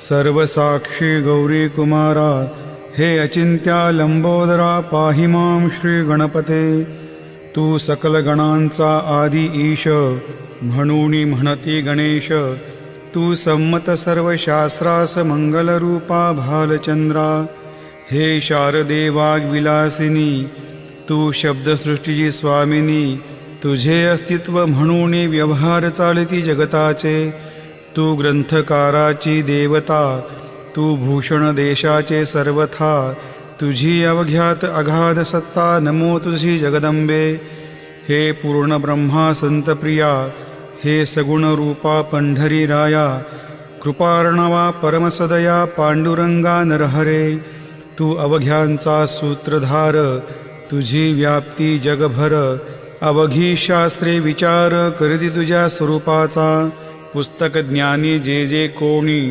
सर्वसाक्षी गौरी कुमारा, हे अचिंत्या लंबोदरा, पाहि मां श्री गणपते. तू सकल गणांचा आदी ईश, म्हणून म्हणती गणेश. तू संमत सर्व शास्त्रास मंगलरूपा भालचंद्रा. हे शारदे वाग्विलासिनी, तू शब्दसृष्टीची स्वामिनी. तुझे अस्तित्व म्हणून व्यवहार चालती जगताचे. तू ग्रंथकाराची देवता, तू भूषण देशाचे सर्वथा. तुझी अवघ्यात अगाध सत्ता, नमो तुझी जगदंबे. हे पूर्ण ब्रह्मा संतप्रिया, हे सगुण रूपा पंढरी राया. कृपार्णवा परमसदया, पांडुरंगा नरहरे. तू अवघ्यांचा सूत्रधार, तुझी व्याप्ती जगभर. अवघी शास्त्रे विचार, करती तुझ्या स्वरूपाचा. पुस्तक ज्ञानी जे जे कोणी,